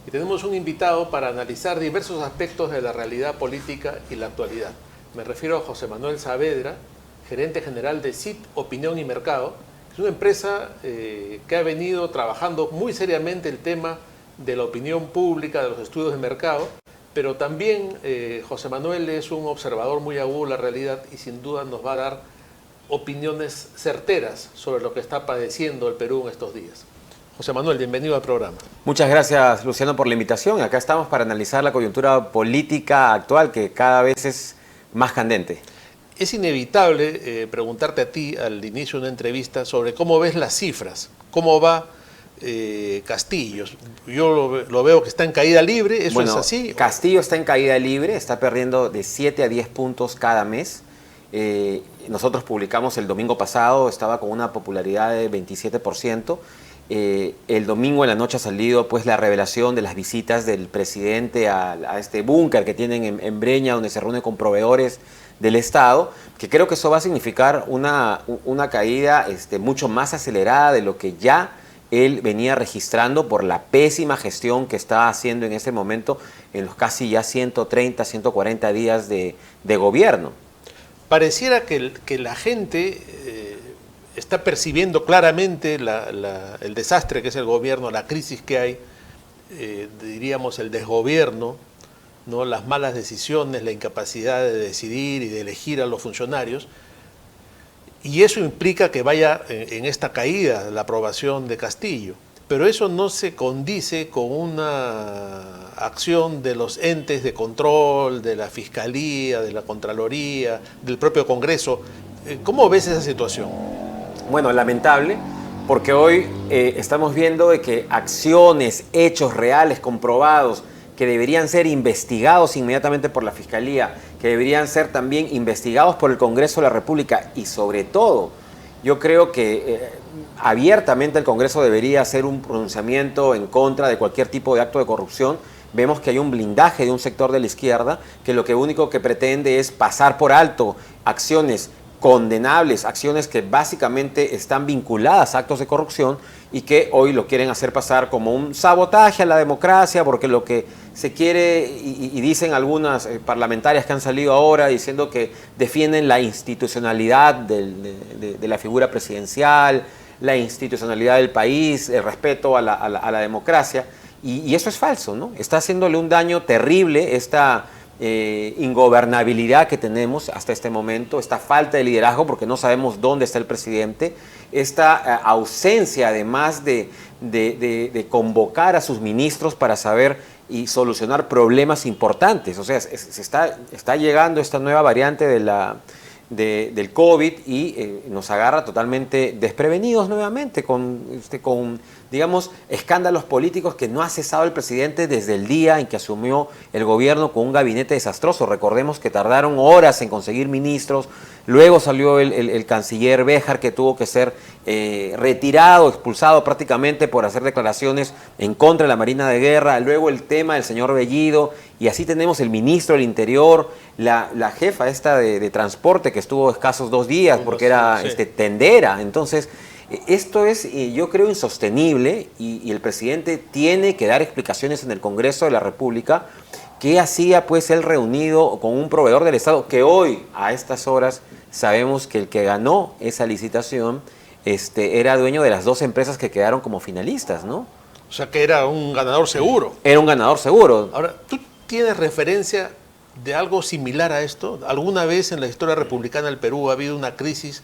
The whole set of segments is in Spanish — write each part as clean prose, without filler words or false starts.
y tenemos un invitado para analizar diversos aspectos de la realidad política y la actualidad. Me refiero a José Manuel Saavedra, gerente general de CIT Opinión y Mercado. Es una empresa que ha venido trabajando muy seriamente el tema de la opinión pública, de los estudios de mercado, pero también José Manuel es un observador muy agudo de la realidad y sin duda nos va a dar opiniones certeras sobre lo que está padeciendo el Perú en estos días. José Manuel, bienvenido al programa. Muchas gracias, Luciano, por la invitación. Acá estamos para analizar la coyuntura política actual, que cada vez es más candente. Es inevitable preguntarte a ti al inicio de una entrevista sobre cómo ves las cifras, cómo va Castillo. Yo lo veo que está en caída libre, ¿eso es así? Castillo está en caída libre, está perdiendo de 7 a 10 puntos cada mes. Nosotros publicamos el domingo pasado, estaba con una popularidad de 27%. El domingo en la noche ha salido pues la revelación de las visitas del presidente a este búnker que tienen en Breña, donde se reúne con proveedores del Estado, que creo que eso va a significar una caída mucho más acelerada de lo que ya él venía registrando por la pésima gestión que está haciendo en este momento en los casi ya 130, 140 días de gobierno. Pareciera que la gente está percibiendo claramente el desastre que es el gobierno, la crisis que hay, diríamos el desgobierno, ¿no? Las malas decisiones, la incapacidad de decidir y de elegir a los funcionarios, y eso implica que vaya en esta caída la aprobación de Castillo. Pero eso no se condice con una acción de los entes de control, de la Fiscalía, de la Contraloría, del propio Congreso. ¿Cómo ves esa situación? Bueno, lamentable, porque hoy estamos viendo de que acciones, hechos reales, comprobados, que deberían ser investigados inmediatamente por la Fiscalía, que deberían ser también investigados por el Congreso de la República y sobre todo, yo creo que abiertamente el Congreso debería hacer un pronunciamiento en contra de cualquier tipo de acto de corrupción. Vemos que hay un blindaje de un sector de la izquierda que lo único que pretende es pasar por alto acciones condenables, acciones que básicamente están vinculadas a actos de corrupción y que hoy lo quieren hacer pasar como un sabotaje a la democracia, porque lo que se quiere, y dicen algunas parlamentarias que han salido ahora diciendo que defienden la institucionalidad de la figura presidencial, la institucionalidad del país, el respeto a la democracia, y eso es falso, ¿no? Está haciéndole un daño terrible esta ingobernabilidad que tenemos hasta este momento, esta falta de liderazgo porque no sabemos dónde está el presidente, esta ausencia además de convocar a sus ministros para saber y solucionar problemas importantes. O sea, está llegando esta nueva variante del COVID y nos agarra totalmente desprevenidos nuevamente con digamos, escándalos políticos que no ha cesado el presidente desde el día en que asumió el gobierno con un gabinete desastroso. Recordemos que tardaron horas en conseguir ministros, luego salió el canciller Béjar, que tuvo que ser retirado, expulsado prácticamente por hacer declaraciones en contra de la Marina de Guerra, luego el tema del señor Bellido, y así tenemos el ministro del Interior, la jefa esta de transporte que estuvo escasos 2 días porque era tendera. Entonces, esto es, yo creo, insostenible y el presidente tiene que dar explicaciones en el Congreso de la República. ¿Qué hacía pues él reunido con un proveedor del Estado que hoy, a estas horas, sabemos que el que ganó esa licitación era dueño de las 2 empresas que quedaron como finalistas, ¿no? O sea que era un ganador seguro. Era un ganador seguro. Ahora, ¿tú tienes referencia de algo similar a esto? ¿Alguna vez en la historia republicana del Perú ha habido una crisis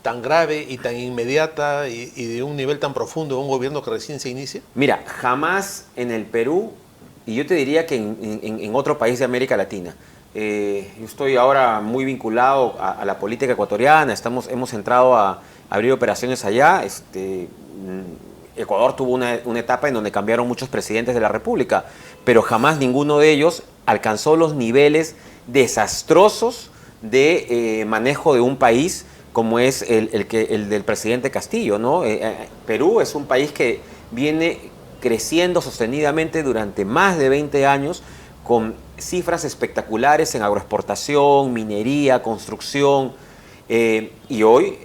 tan grave y tan inmediata y de un nivel tan profundo de un gobierno que recién se inicia? Mira, jamás en el Perú, y yo te diría que en otro país de América Latina. Yo estoy ahora muy vinculado a la política ecuatoriana, hemos entrado a abrir operaciones allá. Ecuador tuvo una etapa en donde cambiaron muchos presidentes de la República, pero jamás ninguno de ellos alcanzó los niveles desastrosos de manejo de un país como es el del presidente Castillo, ¿no? Perú es un país que viene creciendo sostenidamente durante más de 20 años con cifras espectaculares en agroexportación, minería, construcción, y hoy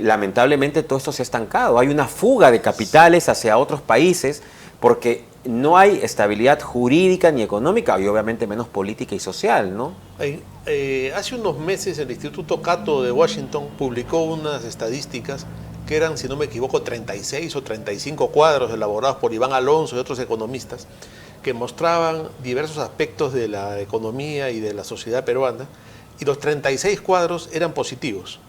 lamentablemente todo esto se ha estancado. Hay una fuga de capitales hacia otros países porque no hay estabilidad jurídica ni económica y obviamente menos política y social, ¿no? Hace unos meses el Instituto Cato de Washington publicó unas estadísticas que eran, si no me equivoco, 36 o 35 cuadros elaborados por Iván Alonso y otros economistas que mostraban diversos aspectos de la economía y de la sociedad peruana, y los 36 cuadros eran positivos,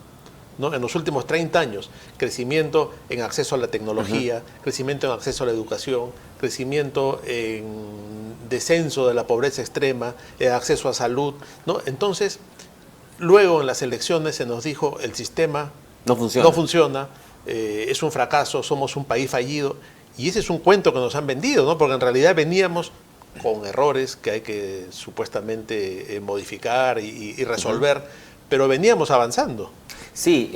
¿no? En los últimos 30 años, crecimiento en acceso a la tecnología, crecimiento en acceso a la educación, crecimiento en descenso de la pobreza extrema, acceso a salud, ¿no? Entonces, luego en las elecciones se nos dijo el sistema no funciona, es un fracaso, somos un país fallido, y ese es un cuento que nos han vendido, ¿no? Porque en realidad veníamos con errores que hay que supuestamente modificar y resolver, pero veníamos avanzando. Sí,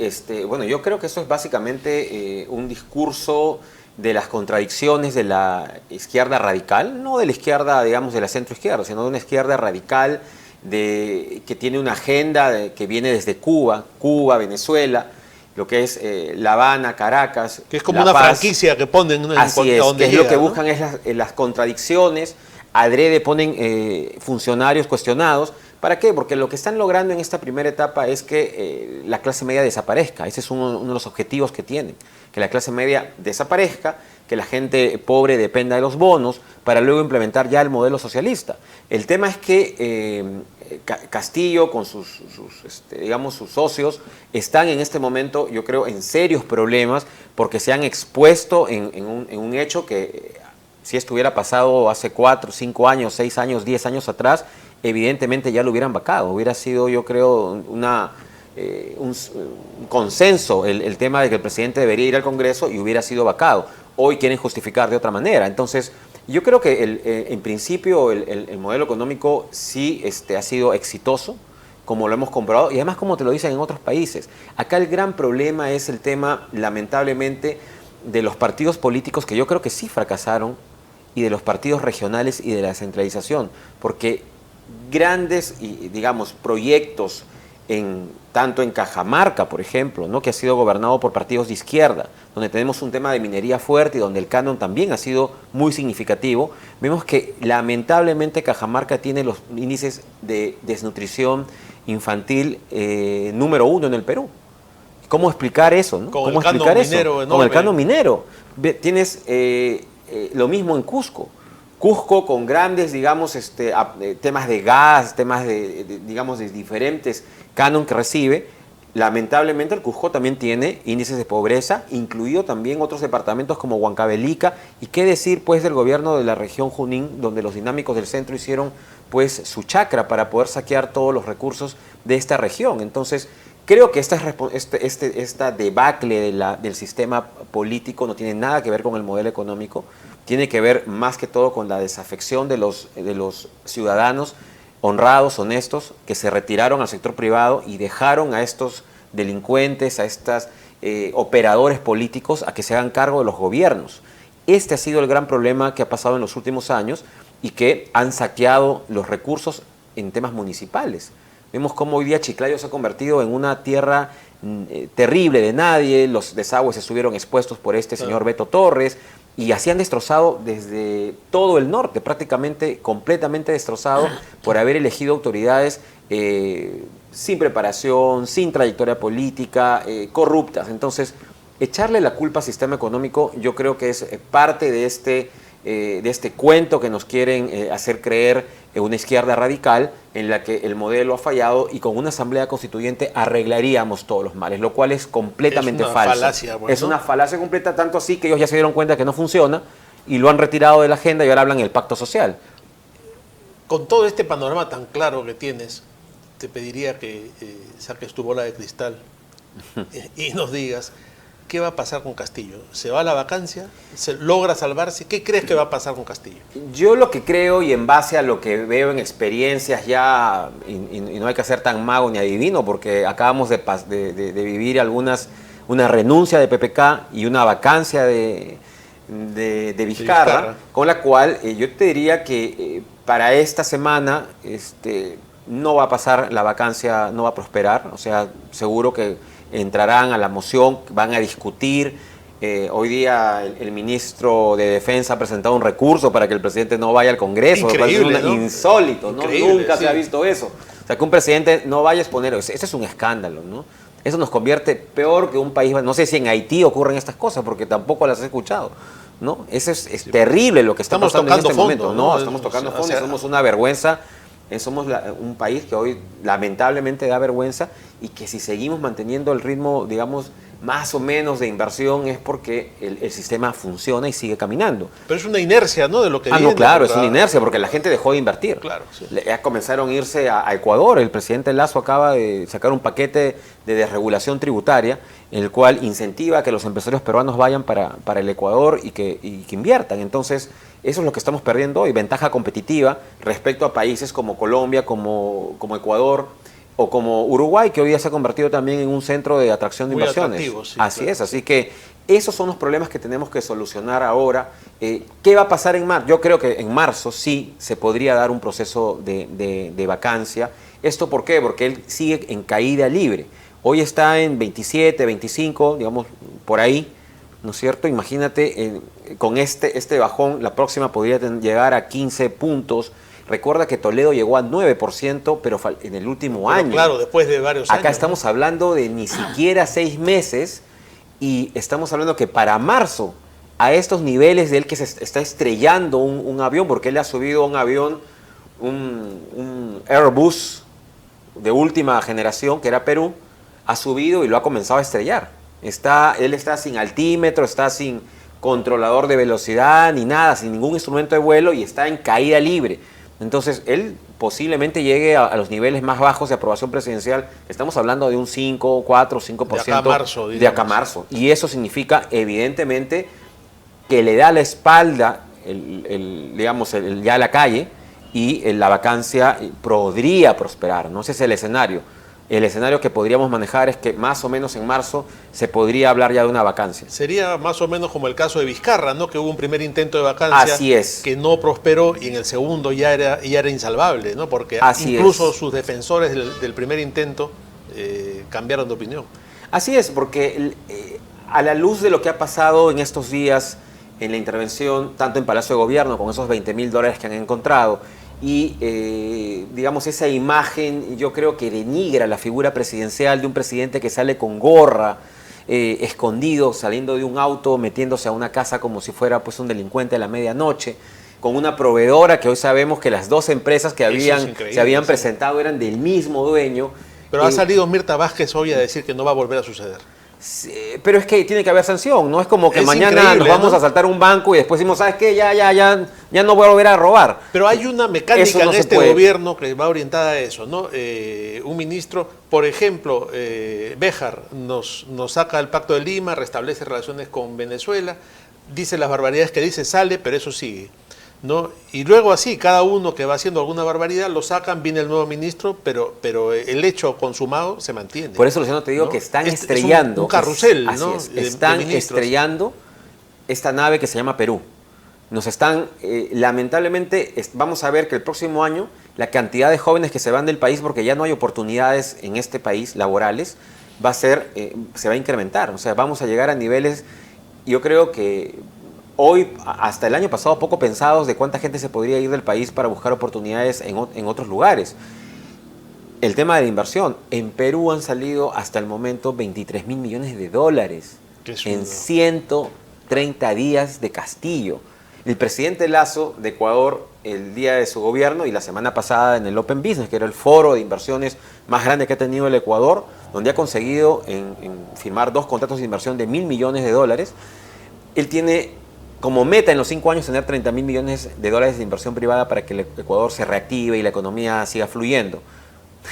bueno, yo creo que eso es básicamente un discurso de las contradicciones de la izquierda radical, no de la izquierda, digamos, de la centroizquierda, sino de una izquierda radical que tiene una agenda que viene desde Cuba, Venezuela, lo que es La Habana, Caracas, que es como La una Paz. Franquicia que ponen en Así es, donde que llega, es lo que ¿no? buscan es las contradicciones, adrede ponen funcionarios cuestionados. ¿Para qué? Porque lo que están logrando en esta primera etapa es que la clase media desaparezca. Ese es uno de los objetivos que tienen, que la clase media desaparezca, que la gente pobre dependa de los bonos, para luego implementar ya el modelo socialista. El tema es que Castillo con sus socios están en este momento, yo creo, en serios problemas porque se han expuesto en un hecho que si estuviera pasado hace 4, 5 años, 6 años, 10 años atrás, evidentemente ya lo hubieran vacado. Hubiera sido, yo creo, un consenso el tema de que el presidente debería ir al Congreso y hubiera sido vacado. Hoy quieren justificar de otra manera. Entonces, yo creo que en principio el modelo económico sí ha sido exitoso, como lo hemos comprobado, y además como te lo dicen en otros países. Acá el gran problema es el tema, lamentablemente, de los partidos políticos que yo creo que sí fracasaron, y de los partidos regionales y de la centralización, porque grandes, digamos, proyectos tanto en Cajamarca, por ejemplo, ¿no? Que ha sido gobernado por partidos de izquierda, donde tenemos un tema de minería fuerte y donde el canon también ha sido muy significativo, vemos que lamentablemente Cajamarca tiene los índices de desnutrición infantil número 1 en el Perú. ¿Cómo explicar eso? ¿No? Con ¿Cómo el canon explicar eso? minero Con enorme. el canon minero. Tienes lo mismo en Cusco. Cusco con grandes, digamos, temas de gas, temas digamos, de diferentes canon que recibe. Lamentablemente el Cusco también tiene índices de pobreza, incluido también otros departamentos como Huancavelica. Y qué decir, pues, del gobierno de la región Junín, donde los dinámicos del centro hicieron, pues, su chacra para poder saquear todos los recursos de esta región. Entonces, creo que esta debacle del sistema político no tiene nada que ver con el modelo económico, tiene que ver más que todo con la desafección de los ciudadanos honrados, honestos, que se retiraron al sector privado y dejaron a estos delincuentes, a estos operadores políticos a que se hagan cargo de los gobiernos. Este ha sido el gran problema que ha pasado en los últimos años y que han saqueado los recursos en temas municipales. Vemos cómo hoy día Chiclayo se ha convertido en una tierra terrible de nadie, los desagües estuvieron expuestos por este señor Beto Torres, y así han destrozado desde todo el norte, prácticamente completamente destrozado por haber elegido autoridades sin preparación, sin trayectoria política, corruptas. Entonces, echarle la culpa al sistema económico yo creo que es parte de este cuento que nos quieren hacer creer una izquierda radical en la que el modelo ha fallado y con una asamblea constituyente arreglaríamos todos los males, lo cual es completamente falso. Es una falacia, bueno. Es una falacia completa, tanto así que ellos ya se dieron cuenta que no funciona y lo han retirado de la agenda y ahora hablan del pacto social. Con todo este panorama tan claro que tienes, te pediría que saques tu bola de cristal y nos digas qué va a pasar con Castillo. ¿Se va a la vacancia? ¿Se logra salvarse? ¿Qué crees que va a pasar con Castillo? Yo lo que creo, y en base a lo que veo en experiencias ya, y no hay que ser tan mago ni adivino, porque acabamos de vivir una renuncia de PPK y una vacancia de Vizcarra, con la cual yo te diría que para esta semana no va a pasar la vacancia, no va a prosperar, o sea, seguro que entrarán a la moción, van a discutir Hoy día el ministro de Defensa ha presentado un recurso para que el presidente no vaya al Congreso. Increíble, ¿no? Insólito, ¿no? Increíble, Nunca sí. se ha visto eso. O sea, que un presidente no vaya a exponer, ese es un escándalo, ¿no? Eso nos convierte peor que un país, no sé si en Haití ocurren estas cosas, porque tampoco las he escuchado, ¿no? Eso es terrible lo que está Estamos pasando en este tocando fondo, momento. ¿no? Estamos tocando O fondo, sea, somos una vergüenza. Somos un país que hoy lamentablemente da vergüenza y que si seguimos manteniendo el ritmo, digamos, más o menos de inversión es porque el sistema funciona y sigue caminando. Pero es una inercia, ¿no? De lo que No, viene, claro, es porque- una inercia porque la gente dejó de invertir. Claro, sí. Ya comenzaron a irse a Ecuador. El presidente Lasso acaba de sacar un paquete de desregulación tributaria en el cual incentiva a que los empresarios peruanos vayan para el Ecuador y que inviertan. Entonces, eso es lo que estamos perdiendo hoy, ventaja competitiva respecto a países como Colombia, como Ecuador o como Uruguay, que hoy día se ha convertido también en un centro de atracción de Muy inversiones. atractivo, sí, Así claro. es, así que esos son los problemas que tenemos que solucionar ahora. ¿Qué va a pasar en marzo? Yo creo que en marzo sí se podría dar un proceso de vacancia. ¿Esto por qué? Porque él sigue en caída libre. Hoy está en 27, 25, digamos, por ahí, ¿no es cierto? Imagínate, con este bajón, la próxima podría llegar a 15 puntos. Recuerda que Toledo llegó a 9%, pero en el último Pero año. claro, después de varios años. Acá estamos hablando de ni siquiera 6 meses y estamos hablando que para marzo, a estos niveles de él que se está estrellando un avión, porque él ha subido un avión, un Airbus de última generación, que era Perú, ha subido y lo ha comenzado a estrellar. Él está sin altímetro, está sin controlador de velocidad ni nada, sin ningún instrumento de vuelo y está en caída libre. Entonces, él posiblemente llegue a los niveles más bajos de aprobación presidencial. Estamos hablando de un 5, 4, 5%. De acá a marzo, de acá a marzo. Y eso significa, evidentemente, que le da la espalda, digamos, ya a la calle y la vacancia podría prosperar, ¿no? Ese es el escenario. El escenario que podríamos manejar es que más o menos en marzo se podría hablar ya de una vacancia. Sería más o menos como el caso de Vizcarra, ¿no? Que hubo un primer intento de vacancia Así es. que no prosperó y en el segundo ya era insalvable, ¿no? Porque Así incluso es. sus defensores del primer intento cambiaron de opinión. Así es, porque a la luz de lo que ha pasado en estos días en la intervención, tanto en Palacio de Gobierno, con esos $20.000 que han encontrado, y digamos esa imagen yo creo que denigra la figura presidencial de un presidente que sale con gorra, escondido, saliendo de un auto, metiéndose a una casa como si fuera pues un delincuente a la medianoche, con una proveedora que hoy sabemos que las dos empresas que se habían sí. presentado eran del mismo dueño. Pero ha salido Mirta Vázquez hoy a decir que no va a volver a suceder. Sí, pero es que tiene que haber sanción, no es como que Es mañana increíble, nos vamos ¿no? a asaltar un banco y después decimos, ¿sabes qué? Ya no voy a volver a robar. Pero hay una Eso mecánica no en se este puede. gobierno que va orientada a eso, ¿no? Un ministro, por ejemplo, Béjar nos saca el Pacto de Lima, restablece relaciones con Venezuela, dice las barbaridades que dice, sale, pero eso sigue, ¿no? Y luego así, cada uno que va haciendo alguna barbaridad, lo sacan, viene el nuevo ministro, pero el hecho consumado se mantiene. Por eso, Luciano, te digo ¿no? que están Es estrellando. un carrusel, así ¿no? es, de están ministros. estrellando esta nave que se llama Perú. Nos están, lamentablemente, vamos a ver que el próximo año la cantidad de jóvenes que se van del país porque ya no hay oportunidades en este país laborales, se va a incrementar. O sea, vamos a llegar a niveles, yo creo que hoy, hasta el año pasado, poco pensados de cuánta gente se podría ir del país para buscar oportunidades en otros lugares. El tema de la inversión. En Perú han salido hasta el momento $23.000 millones Que es en una- 130 días de Castillo. El presidente Lasso de Ecuador, el día de su gobierno y la semana pasada en el Open Business, que era el foro de inversiones más grande que ha tenido el Ecuador, donde ha conseguido en firmar 2 contratos de inversión de $1.000 millones. Él tiene como meta en los 5 años tener $30.000 millones de inversión privada para que el Ecuador se reactive y la economía siga fluyendo.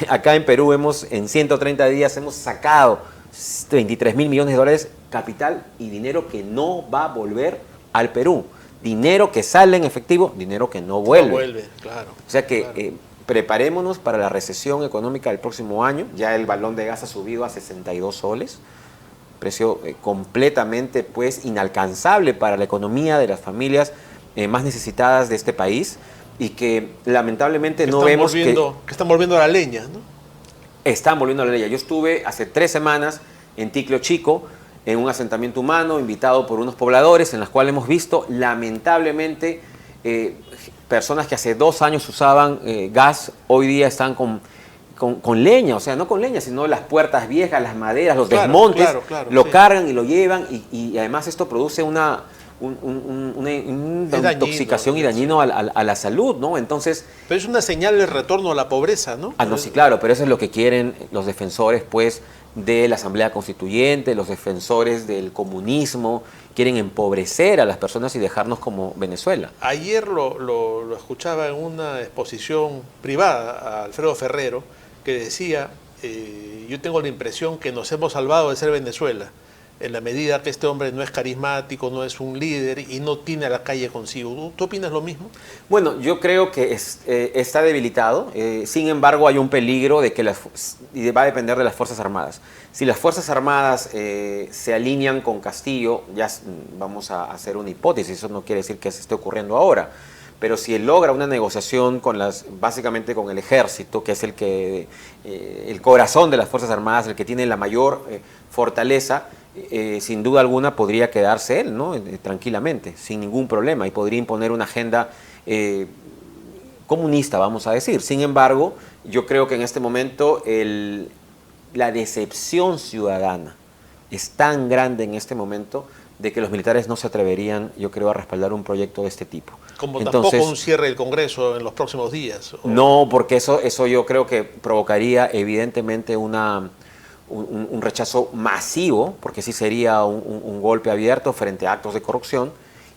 Acá en Perú en 130 días hemos sacado $23.000 millones capital y dinero que no va a volver al Perú. Dinero que sale en efectivo, dinero que no vuelve. No vuelve, claro. O sea que claro. preparémonos para la recesión económica del próximo año. Ya el balón de gas ha subido a 62 soles. Precio completamente pues inalcanzable para la economía de las familias más necesitadas de este país y que lamentablemente no vemos que están volviendo a la leña, ¿no? están volviendo a la ley. Yo estuve hace 3 semanas en Ticlio Chico en un asentamiento humano invitado por unos pobladores, en las cuales hemos visto lamentablemente personas que hace 2 años usaban gas, hoy día están con leña, o sea, no con leña, sino las puertas viejas, las maderas, los desmontes, lo cargan y lo llevan, y además esto produce una intoxicación y dañino a la salud, ¿no? Entonces... Pero es una señal de retorno a la pobreza, ¿no? Ah, no, sí, claro, pero eso es lo que quieren los defensores, pues, de la Asamblea Constituyente, los defensores del comunismo, quieren empobrecer a las personas y dejarnos como Venezuela. Ayer lo escuchaba en una exposición privada a Alfredo Ferrero, que decía, yo tengo la impresión que nos hemos salvado de ser Venezuela, en la medida que este hombre no es carismático, no es un líder y no tiene a la calle consigo. ¿Tú opinas lo mismo? Bueno, yo creo que está debilitado, sin embargo hay un peligro de que y va a depender de las Fuerzas Armadas. Si las Fuerzas Armadas se alinean con Castillo, ya vamos a hacer una hipótesis, eso no quiere decir que se esté ocurriendo ahora, pero si él logra una negociación básicamente con el ejército, que es el corazón de las Fuerzas Armadas, el que tiene la mayor fortaleza, sin duda alguna podría quedarse él, ¿no? Tranquilamente, sin ningún problema, y podría imponer una agenda comunista, vamos a decir. Sin embargo, yo creo que en este momento la decepción ciudadana es tan grande en este momento de que los militares no se atreverían, yo creo, a respaldar un proyecto de este tipo. Como tampoco un cierre del Congreso en los próximos días. No, porque eso yo creo que provocaría evidentemente un rechazo masivo, porque sí sería un golpe abierto frente a actos de corrupción,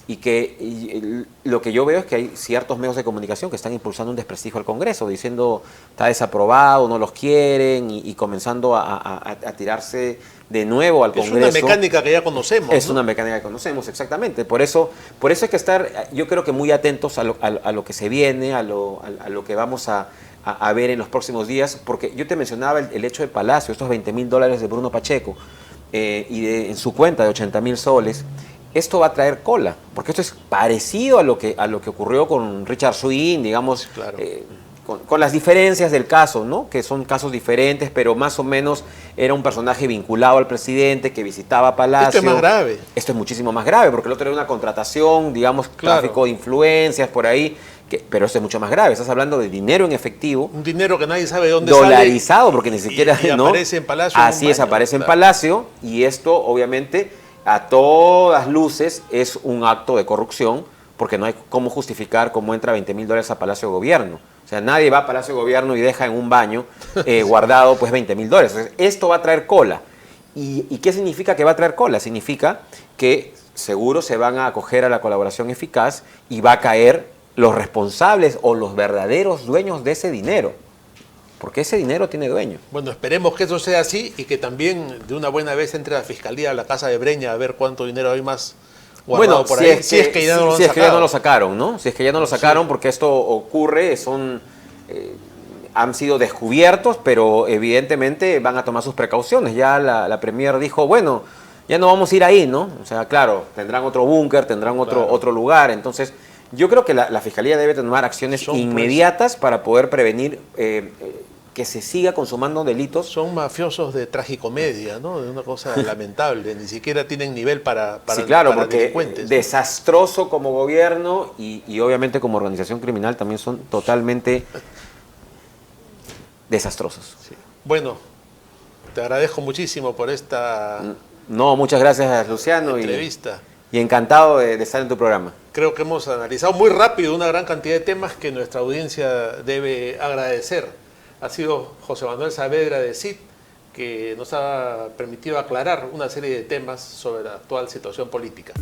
y lo que yo veo es que hay ciertos medios de comunicación que están impulsando un desprestigio al Congreso, diciendo está desaprobado, no los quieren, y comenzando a tirarse de nuevo al Congreso. Es una mecánica que ya conocemos. Es una mecánica que conocemos, exactamente. Por eso hay que estar, yo creo que muy atentos a lo que se viene, a lo que vamos a ver en los próximos días, porque yo te mencionaba el hecho de Palacio, estos $20.000 de Bruno Pacheco, en su cuenta de 80.000 soles. Esto va a traer cola, porque esto es parecido a lo que ocurrió con Richard Swing, digamos, claro. Con las diferencias del caso, ¿no? Que son casos diferentes, pero más o menos era un personaje vinculado al presidente que visitaba Palacio. Esto es más grave. Esto es muchísimo más grave, porque el otro era una contratación, digamos, claro, tráfico de influencias por ahí, pero esto es mucho más grave. Estás hablando de dinero en efectivo. Un dinero que nadie sabe dónde dolarizado, sale, porque ni siquiera... y ¿no? aparece en Palacio. Así es, aparece en Palacio, y esto obviamente a todas luces es un acto de corrupción, porque no hay cómo justificar cómo entra $20.000 a Palacio de Gobierno. O sea, nadie va a Palacio de Gobierno y deja en un baño guardado pues $20.000. Entonces, esto va a traer cola. ¿Y qué significa que va a traer cola? Significa que seguro se van a acoger a la colaboración eficaz y va a caer los responsables o los verdaderos dueños de ese dinero. Porque ese dinero tiene dueño. Bueno, esperemos que eso sea así y que también de una buena vez entre la Fiscalía a la Casa de Breña a ver cuánto dinero hay más guardado por ahí. Si es que ya no lo sacaron, ¿no? Si es que ya no lo sacaron, sí, porque esto ocurre, han sido descubiertos, pero evidentemente van a tomar sus precauciones. Ya la Premier dijo, bueno, ya no vamos a ir ahí, ¿no? O sea, claro, tendrán otro búnker, tendrán otro lugar. Entonces, yo creo que la Fiscalía debe tomar acciones inmediatas para poder prevenir que se siga consumando delitos. Son mafiosos de tragicomedia, ¿no? De una cosa lamentable. Ni siquiera tienen nivel para sí, claro, para porque delincuentes. Desastroso como gobierno y obviamente como organización criminal también son totalmente desastrosos. Sí. Bueno, te agradezco muchísimo por esta muchas gracias, Luciano. Entrevista. Y encantado de estar en tu programa. Creo que hemos analizado muy rápido una gran cantidad de temas que nuestra audiencia debe agradecer. Ha sido José Manuel Saavedra de CID, que nos ha permitido aclarar una serie de temas sobre la actual situación política.